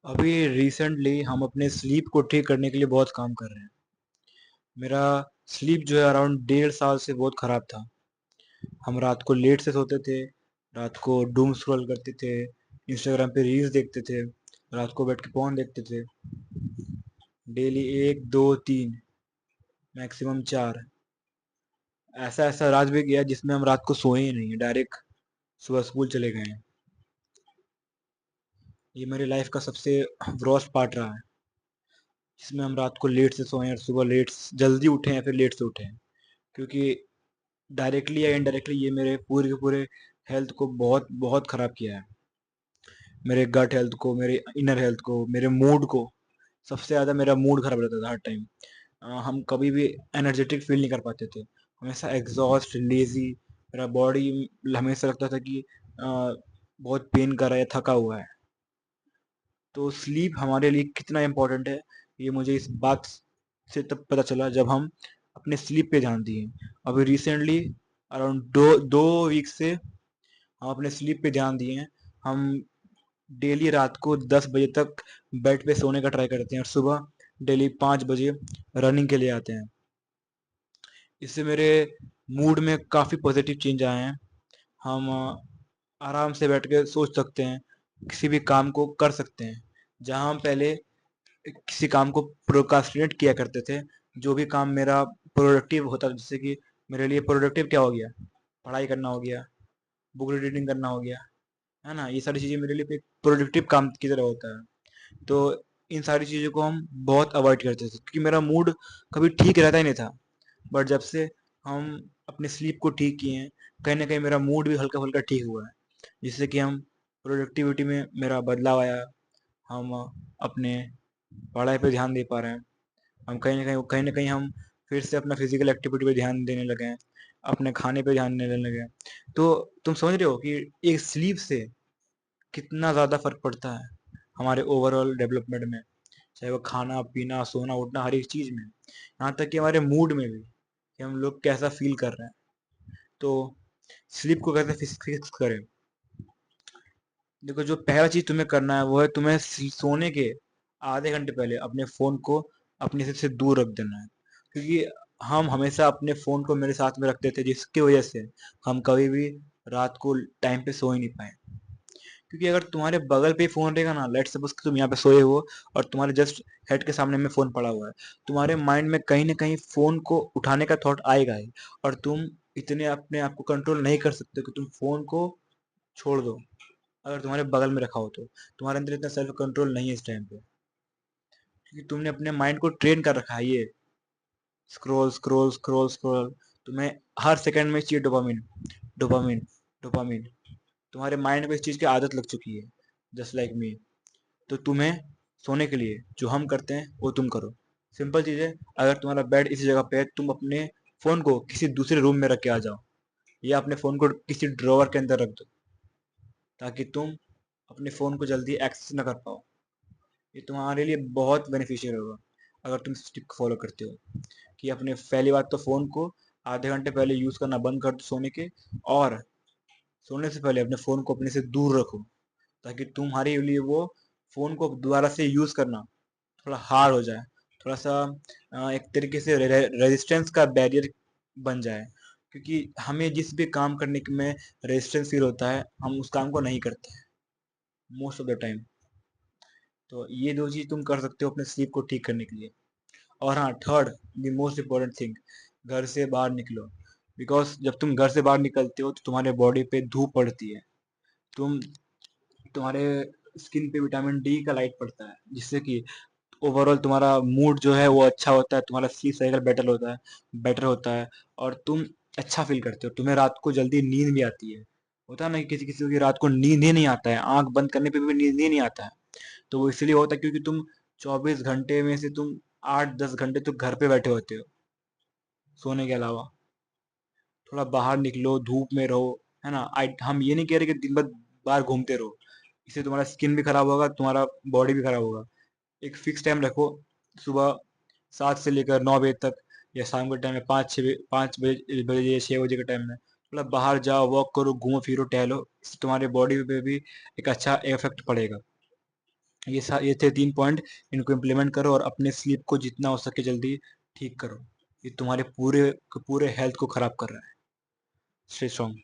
अभी रिसेंटली हम अपने स्लीप को ठीक करने के लिए बहुत काम कर रहे हैं। मेरा स्लीप जो है अराउंड 1.5 साल से बहुत ख़राब था। हम रात को लेट से सोते थे, रात को डूम स्क्रॉल करते थे, इंस्टाग्राम पे रील्स देखते थे, रात को बैठ के फ़ोन देखते थे। डेली 1, 2, 3 मैक्सिमम 4 ऐसा-ऐसा रात भी गया जिसमें हम रात को सोए ही नहीं, डायरेक्ट सुबह स्कूल चले गए हैं। ये मेरी लाइफ़ का सबसे वर्स्ट पार्ट रहा है, जिसमें हम रात को लेट से सोए और सुबह जल्दी उठें या फिर लेट से उठें। क्योंकि डायरेक्टली या इनडायरेक्टली ये मेरे पूरे के पूरे हेल्थ को बहुत बहुत ख़राब किया है। मेरे गट हेल्थ को, मेरे इनर हेल्थ को, मेरे मूड को। सबसे ज़्यादा मेरा मूड ख़राब रहता था हर टाइम। हम कभी भी एनर्जेटिक फ़ील नहीं कर पाते थे। हमेशा एग्ज़ॉस्ट, लेज़ी, मेरा बॉडी हमेशा लगता था कि बहुत पेन कर रहा है, थका हुआ है। तो स्लीप हमारे लिए कितना इम्पोर्टेंट है, ये मुझे इस बात से तब पता चला जब हम अपने स्लीप पे ध्यान दिए। अभी रिसेंटली अराउंड 2 वीक से हम अपने स्लीप पे ध्यान दिए हैं। हम डेली रात को 10 बजे तक बेड पे सोने का ट्राई करते हैं और सुबह डेली 5 बजे रनिंग के लिए आते हैं। इससे मेरे मूड में काफ़ी पॉजिटिव चेंज आए हैं। हम आराम से बैठ के सोच सकते हैं, किसी भी काम को कर सकते हैं। जहाँ हम पहले किसी काम को प्रोक्रास्टिनेट किया करते थे, जो भी काम मेरा प्रोडक्टिव होता था, जैसे कि मेरे लिए प्रोडक्टिव क्या हो गया? पढ़ाई करना हो गया, बुक रीडिंग करना हो गया, है ना? ये सारी चीज़ें मेरे लिए एक प्रोडक्टिव काम की तरह होता है। तो इन सारी चीज़ों को हम बहुत अवॉइड करते थे क्योंकि मेरा मूड कभी ठीक रहता ही नहीं था। बट जब से हम अपने स्लीप को ठीक किए हैं, कहीं न कहीं मेरा मूड भी हल्का-फुल्का ठीक हुआ है। जिससे कि हम प्रोडक्टिविटी में मेरा बदलाव आया, हम अपने पढ़ाई पे ध्यान दे पा रहे हैं। हम कहीं न कहीं हम फिर से अपना फिज़िकल एक्टिविटी पे ध्यान देने लगे हैं, अपने खाने पे ध्यान देने लगे हैं। तो तुम समझ रहे हो कि एक स्लीप से कितना ज़्यादा फ़र्क पड़ता है हमारे ओवरऑल डेवलपमेंट में, चाहे वो खाना-पीना, सोना-उठना हर एक चीज़ में। यहाँ तक कि हमारे मूड में भी, कि हम लोग कैसा फ़ील कर रहे हैं। तो स्लीप को कैसे फिक्स करें? देखो, जो पहला चीज़ तुम्हें करना है वो है तुम्हें सोने के आधे घंटे पहले अपने फ़ोन को अपने से दूर रख देना है। क्योंकि हम हमेशा अपने फ़ोन को मेरे साथ में रखते थे, जिसकी वजह से हम कभी भी रात को टाइम पे सो ही नहीं पाए। क्योंकि अगर तुम्हारे बगल पे ही फ़ोन रहेगा ना, लेट्स सपोज़ कि तुम यहाँ पे सोए हो और तुम्हारे जस्ट हेड के सामने में फ़ोन पड़ा हुआ है, तुम्हारे माइंड में कहीं न कहीं फ़ोन को उठाने का थॉट आएगा ही और तुम इतने अपने आप को कंट्रोल नहीं कर सकते कि तुम फ़ोन को छोड़ दो। अगर तुम्हारे बगल में रखा हो तो। तुम्हारे अंदर इतना सेल्फ कंट्रोल नहीं है इस टाइम पे। क्योंकि तुमने अपने माइंड को ट्रेन कर रखा है ये स्क्रॉल, स्क्रॉल, स्क्रॉल, स्क्रॉल। तुम्हें हर सेकंड में चाहिए डोपामाइन, डोपामाइन, डोपामाइन। तुम्हारे माइंड में इस चीज़ की आदत लग चुकी है, जस्ट लाइक मी। तो तुम्हें सोने के लिए जो हम करते हैं वो तुम करो। सिंपल चीज़ है, अगर तुम्हारा बेड इसी जगह पे है, तुम अपने फ़ोन को किसी दूसरे रूम में रख के आ जाओ या अपने फ़ोन को किसी ड्रॉवर के अंदर रख दो, ताकि तुम अपने फ़ोन को जल्दी एक्सेस ना कर पाओ। ये तुम्हारे लिए बहुत बेनिफिशियल होगा अगर तुम इस टिप को फॉलो करते हो कि अपने पहली बात तो फ़ोन को आधे घंटे पहले यूज़ करना बंद कर दो सोने के, और सोने से पहले अपने फ़ोन को अपने से दूर रखो, ताकि तुम्हारे लिए वो फ़ोन को दोबारा से यूज़ करना थोड़ा हार्ड हो जाए, थोड़ा सा एक तरीके से रेजिस्टेंस का बैरियर बन जाए। क्योंकि हमें जिस भी काम करने में रेजिस्टेंस फील होता है, हम उस काम को नहीं करते हैं मोस्ट ऑफ द टाइम। तो ये दो चीज़ तुम कर सकते हो अपने स्लीप को ठीक करने के लिए। और हाँ, third, the most important thing, घर से बाहर निकलो। बिकॉज जब तुम घर से बाहर निकलते हो तो तुम्हारे बॉडी पे धूप पड़ती है, तुम तुम्हारे स्किन पे विटामिन डी का लाइट पड़ता है, जिससे कि ओवरऑल तुम्हारा मूड जो है वो अच्छा होता है, तुम्हारा स्लीप साइकिल बेटर होता है और तुम अच्छा फील करते हो। तुम्हें रात को जल्दी नींद भी आती है। होता है ना कि किसी किसी की रात को नींद ही नहीं आता है, आंख बंद करने पे भी नींद ही नहीं आता है। तो वो इसलिए होता है क्योंकि तुम 24 घंटे में से तुम 8-10 घंटे तो घर पे बैठे होते हो सोने के अलावा। थोड़ा बाहर निकलो, धूप में रहो, है ना? हम ये नहीं कह रहे कि दिन भर बाहर घूमते रहो, इससे तुम्हारा स्किन भी खराब होगा, तुम्हारा बॉडी भी खराब होगा। एक फिक्स टाइम रखो, सुबह 7 से लेकर 9 बजे तक, या शाम के टाइम में 5 बजे या 6 बजे के टाइम में थोड़ा बाहर जाओ, वॉक करो, घूमो फिरो, टहलो। इससे तुम्हारे बॉडी पे भी एक अच्छा इफेक्ट पड़ेगा। ये थे 3 पॉइंट, इनको इम्प्लीमेंट करो और अपने स्लीप को जितना हो सके जल्दी ठीक करो। ये तुम्हारे पूरे हेल्थ को खराब कर रहा है। Stay strong.